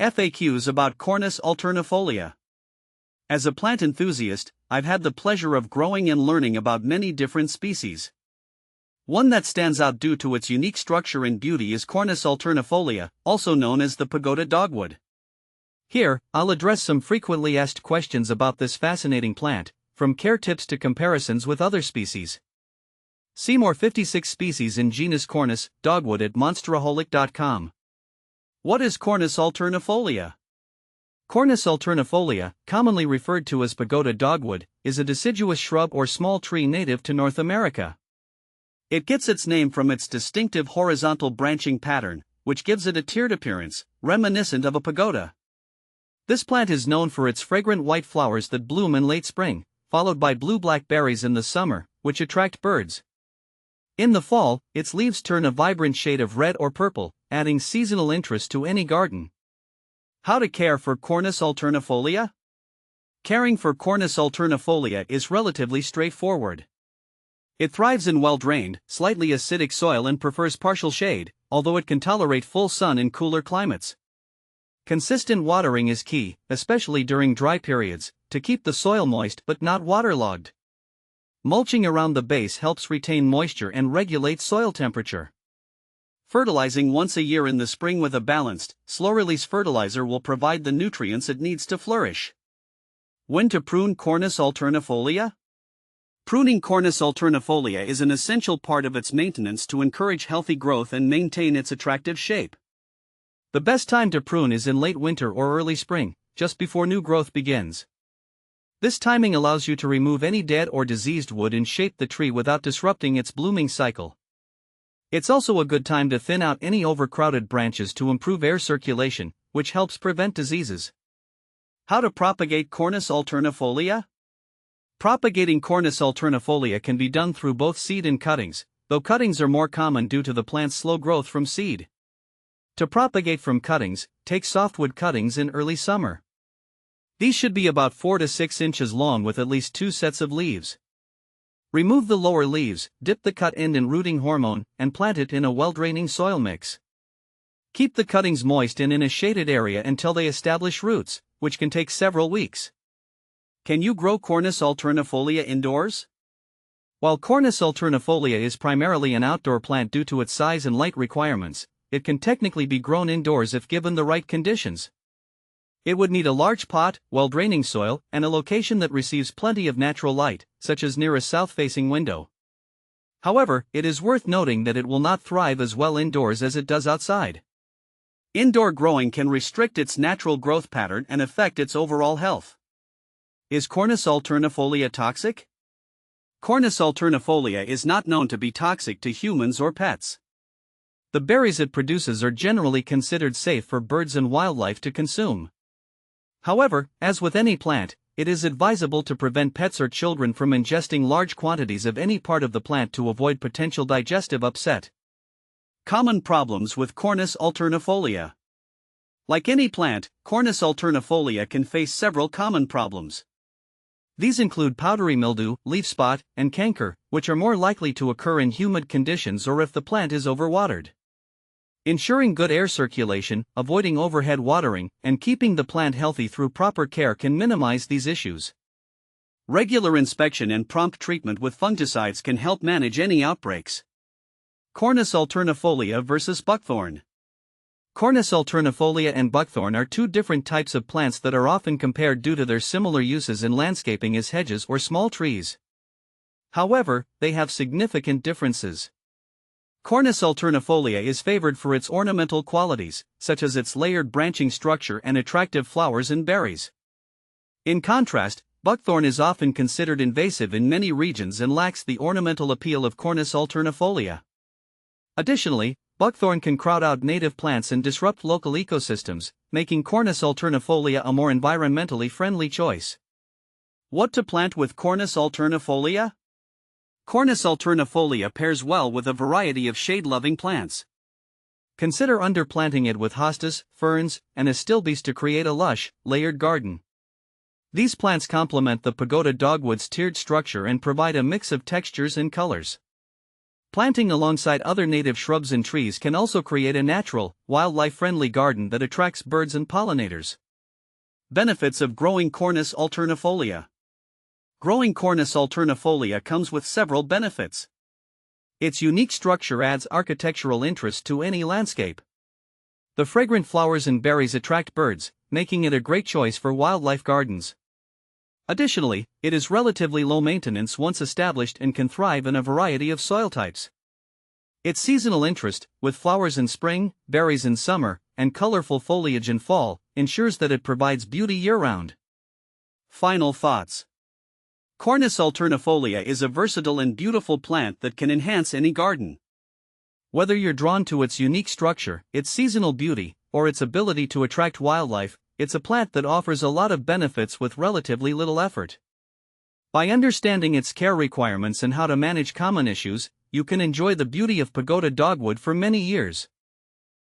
FAQs about Cornus alternifolia. As a plant enthusiast, I've had the pleasure of growing and learning about many different species. One that stands out due to its unique structure and beauty is Cornus alternifolia, also known as the Pagoda dogwood. Here, I'll address some frequently asked questions about this fascinating plant, from care tips to comparisons with other species. See more 56 species in genus Cornus dogwood at monsteraholic.com. What is Cornus alternifolia? Cornus alternifolia, commonly referred to as pagoda dogwood, is a deciduous shrub or small tree native to North America. It gets its name from its distinctive horizontal branching pattern, which gives it a tiered appearance, reminiscent of a pagoda. This plant is known for its fragrant white flowers that bloom in late spring, followed by blue-black berries in the summer, which attract birds. In the fall, its leaves turn a vibrant shade of red or purple, adding seasonal interest to any garden. How to care for Cornus alternifolia? Caring for Cornus alternifolia is relatively straightforward. It thrives in well-drained, slightly acidic soil and prefers partial shade, although it can tolerate full sun in cooler climates. Consistent watering is key, especially during dry periods, to keep the soil moist but not waterlogged. Mulching around the base helps retain moisture and regulate soil temperature. Fertilizing once a year in the spring with a balanced, slow-release fertilizer will provide the nutrients it needs to flourish. When to prune Cornus alternifolia? Pruning Cornus alternifolia is an essential part of its maintenance to encourage healthy growth and maintain its attractive shape. The best time to prune is in late winter or early spring, just before new growth begins. This timing allows you to remove any dead or diseased wood and shape the tree without disrupting its blooming cycle. It's also a good time to thin out any overcrowded branches to improve air circulation, which helps prevent diseases. How to propagate Cornus alternifolia? Propagating Cornus alternifolia can be done through both seed and cuttings, though cuttings are more common due to the plant's slow growth from seed. To propagate from cuttings, take softwood cuttings in early summer. These should be about 4 to 6 inches long with at least 2 sets of leaves. Remove the lower leaves, dip the cut end in rooting hormone, and plant it in a well-draining soil mix. Keep the cuttings moist and in a shaded area until they establish roots, which can take several weeks. Can you grow Cornus alternifolia indoors? While Cornus alternifolia is primarily an outdoor plant due to its size and light requirements, it can technically be grown indoors if given the right conditions. It would need a large pot, well-draining soil, and a location that receives plenty of natural light, such as near a south-facing window. However, it is worth noting that it will not thrive as well indoors as it does outside. Indoor growing can restrict its natural growth pattern and affect its overall health. Is Cornus alternifolia toxic? Cornus alternifolia is not known to be toxic to humans or pets. The berries it produces are generally considered safe for birds and wildlife to consume. However, as with any plant, it is advisable to prevent pets or children from ingesting large quantities of any part of the plant to avoid potential digestive upset. Common problems with Cornus alternifolia. Like any plant, Cornus alternifolia can face several common problems. These include powdery mildew, leaf spot, and canker, which are more likely to occur in humid conditions or if the plant is overwatered. Ensuring good air circulation, avoiding overhead watering, and keeping the plant healthy through proper care can minimize these issues. Regular inspection and prompt treatment with fungicides can help manage any outbreaks. Cornus alternifolia versus buckthorn. Cornus alternifolia and buckthorn are two different types of plants that are often compared due to their similar uses in landscaping as hedges or small trees. However, they have significant differences. Cornus alternifolia is favored for its ornamental qualities, such as its layered branching structure and attractive flowers and berries. In contrast, buckthorn is often considered invasive in many regions and lacks the ornamental appeal of Cornus alternifolia. Additionally, buckthorn can crowd out native plants and disrupt local ecosystems, making Cornus alternifolia a more environmentally friendly choice. What to plant with Cornus alternifolia? Cornus alternifolia pairs well with a variety of shade-loving plants. Consider underplanting it with hostas, ferns, and astilbes to create a lush, layered garden. These plants complement the pagoda dogwood's tiered structure and provide a mix of textures and colors. Planting alongside other native shrubs and trees can also create a natural, wildlife-friendly garden that attracts birds and pollinators. Benefits of growing Cornus alternifolia. Growing Cornus alternifolia comes with several benefits. Its unique structure adds architectural interest to any landscape. The fragrant flowers and berries attract birds, making it a great choice for wildlife gardens. Additionally, it is relatively low maintenance once established and can thrive in a variety of soil types. Its seasonal interest, with flowers in spring, berries in summer, and colorful foliage in fall, ensures that it provides beauty year-round. Final thoughts. Cornus alternifolia is a versatile and beautiful plant that can enhance any garden. Whether you're drawn to its unique structure, its seasonal beauty, or its ability to attract wildlife, it's a plant that offers a lot of benefits with relatively little effort. By understanding its care requirements and how to manage common issues, you can enjoy the beauty of Pagoda dogwood for many years.